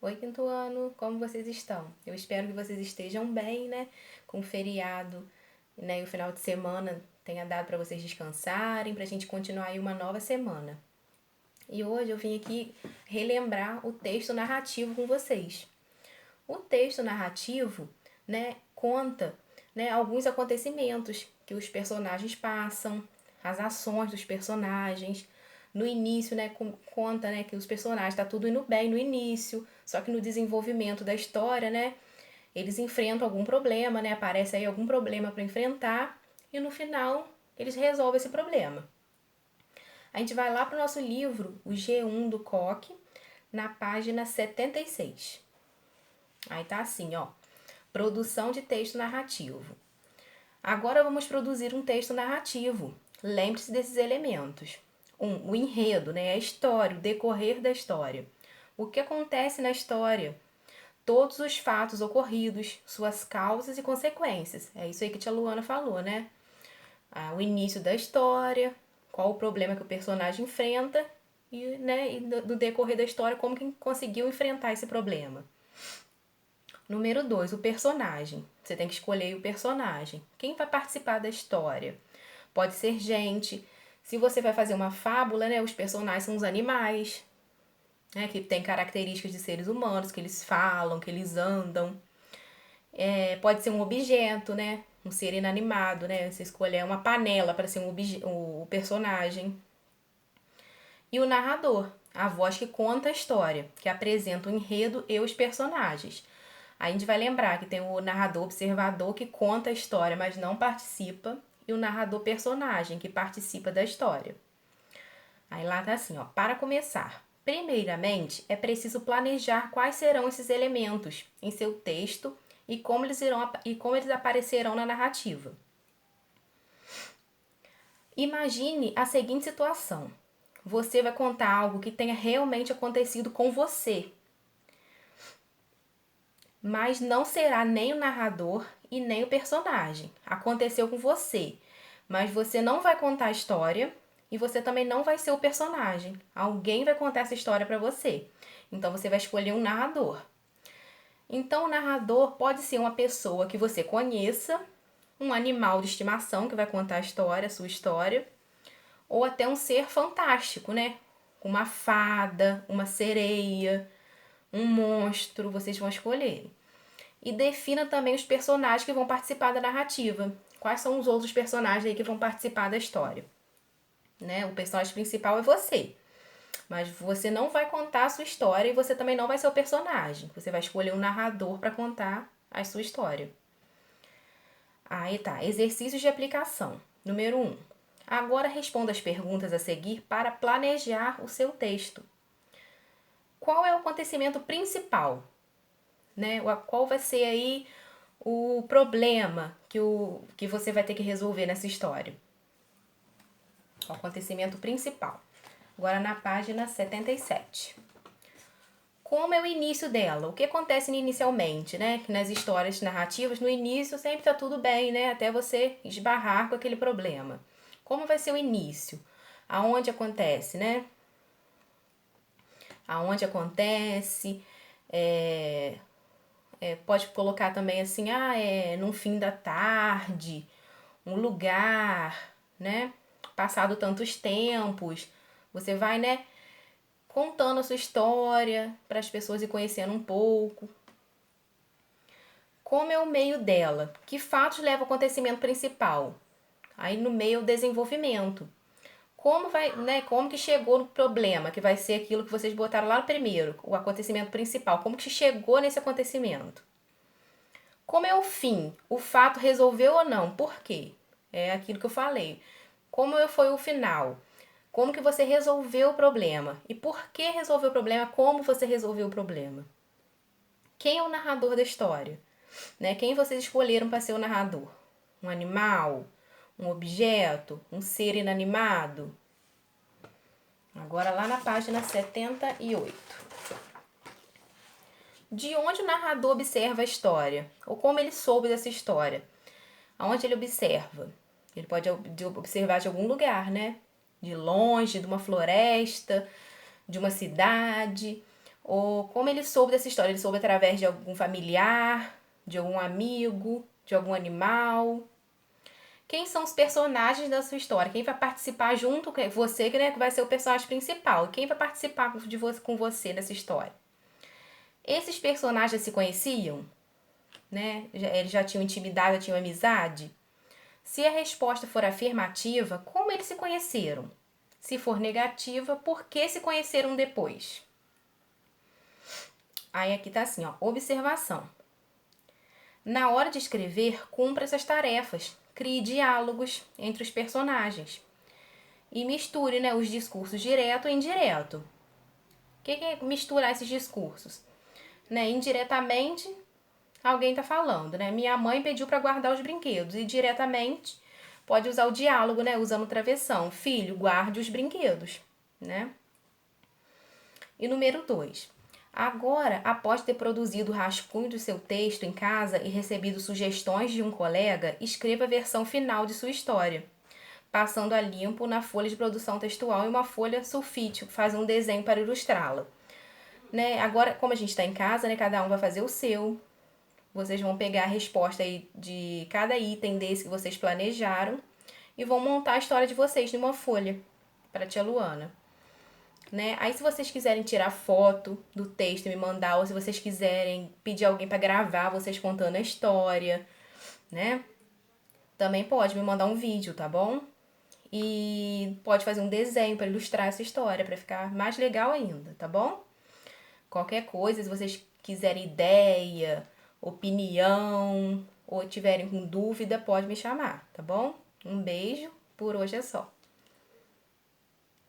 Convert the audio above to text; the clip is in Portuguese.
Oi, quinto ano, como vocês estão? Eu espero que vocês estejam bem, né? Com o feriado, né? E o final de semana tenha dado para vocês descansarem, para a gente continuar aí uma nova semana. E hoje eu vim aqui relembrar o texto narrativo com vocês. O texto narrativo, né, conta, né, alguns acontecimentos que os personagens passam, as ações dos personagens. No início, né, conta, né, que os personagens tá tudo indo bem no início, só que no desenvolvimento da história, né, eles enfrentam algum problema, né, aparece aí algum problema para enfrentar e no final eles resolvem esse problema. A gente vai lá para o nosso livro, o G1 do Coque, na página 76. Aí tá assim, ó. Produção de texto narrativo. Agora vamos produzir um texto narrativo. Lembre-se desses elementos. O enredo, né? A história, o decorrer da história. O que acontece na história? Todos os fatos ocorridos, suas causas e consequências. É isso aí que a tia Luana falou, né? O início da história, qual o problema que o personagem enfrenta e, né, e no decorrer da história como que conseguiu enfrentar esse problema. Número 2, o personagem. Você tem que escolher o personagem. Quem vai participar da história? Pode ser gente. Se você vai fazer uma fábula, né, os personagens são os animais, né, que têm características de seres humanos, que eles falam, que eles andam. Pode ser um objeto, né, um ser inanimado, né, você escolher uma panela para ser o personagem. E o narrador, a voz que conta a história, que apresenta o enredo e os personagens. Aí a gente vai lembrar que tem o narrador observador que conta a história, mas não participa, e o narrador personagem que participa da história. Aí lá tá assim, ó, para começar. Primeiramente, é preciso planejar quais serão esses elementos em seu texto e como eles aparecerão na narrativa. Imagine a seguinte situação. Você vai contar algo que tenha realmente acontecido com você, mas não será nem o narrador e nem o personagem. Aconteceu com você, mas você não vai contar a história e você também não vai ser o personagem. Alguém vai contar essa história para você. Então você vai escolher um narrador. Então o narrador pode ser uma pessoa que você conheça, um animal de estimação que vai contar a história, a sua história, ou até um ser fantástico, né? Uma fada, uma sereia, um monstro, vocês vão escolher. E defina também os personagens que vão participar da narrativa. Quais são os outros personagens aí que vão participar da história? Né? O personagem principal é você. Mas você não vai contar a sua história e você também não vai ser o personagem. Você vai escolher um narrador para contar a sua história. Aí tá, exercícios de aplicação. Número 1. Agora responda as perguntas a seguir para planejar o seu texto. Qual é o acontecimento principal? Né? Qual vai ser aí o problema que você vai ter que resolver nessa história? O acontecimento principal. Agora na página 77. Como é o início dela? O que acontece inicialmente, né? Que nas histórias narrativas, no início sempre tá tudo bem, né? Até você esbarrar com aquele problema. Como vai ser o início? Aonde acontece, né? Aonde acontece, pode colocar também assim, num fim da tarde, um lugar, né? Passado tantos tempos, você vai, né, contando a sua história para as pessoas ir conhecendo um pouco. Como é o meio dela? Que fatos levam ao acontecimento principal? Aí no meio o desenvolvimento. Como vai, né, como que chegou no problema, que vai ser aquilo que vocês botaram lá no primeiro, o acontecimento principal, como que chegou nesse acontecimento? Como é o fim? O fato resolveu ou não? Por quê? É aquilo que eu falei. Como foi o final? Como que você resolveu o problema? E por que resolveu o problema? Como você resolveu o problema? Quem é o narrador da história? Né? Quem vocês escolheram para ser o narrador? Um animal? Um objeto? Um ser inanimado? Agora lá na página 78. De onde o narrador observa a história? Ou como ele soube dessa história? Aonde ele observa? Ele pode observar de algum lugar, né? De longe, de uma floresta, de uma cidade. Ou como ele soube dessa história? Ele soube através de algum familiar, de algum amigo, de algum animal? Quem são os personagens da sua história? Quem vai participar junto com você, que, né, que vai ser o personagem principal? Quem vai participar com você nessa história? Esses personagens se conheciam? Né? Eles já tinham intimidade, já tinham amizade? Se a resposta for afirmativa, como eles se conheceram? Se for negativa, por que se conheceram depois? Aí aqui tá assim, ó, observação. Na hora de escrever, cumpra essas tarefas. Crie diálogos entre os personagens. E misture, né, os discursos direto e indireto. O que é misturar esses discursos? Né, indiretamente, alguém está falando, né? Minha mãe pediu para guardar os brinquedos. E diretamente, pode usar o diálogo, né, usando travessão. Filho, guarde os brinquedos, né? E número 2. Agora, após ter produzido o rascunho do seu texto em casa e recebido sugestões de um colega, escreva a versão final de sua história, passando a limpo na folha de produção textual e uma folha sulfite, faz um desenho para ilustrá-la. Né? Agora, como a gente está em casa, né, cada um vai fazer o seu. Vocês vão pegar a resposta aí de cada item desse que vocês planejaram e vão montar a história de vocês numa folha para a tia Luana. Né? Aí se vocês quiserem tirar foto do texto e me mandar, ou se vocês quiserem pedir alguém para gravar vocês contando a história, né? Também pode me mandar um vídeo, tá bom? E pode fazer um desenho para ilustrar essa história, para ficar mais legal ainda, tá bom? Qualquer coisa, se vocês quiserem ideia, opinião ou tiverem com dúvida, pode me chamar, tá bom? Um beijo, por hoje é só.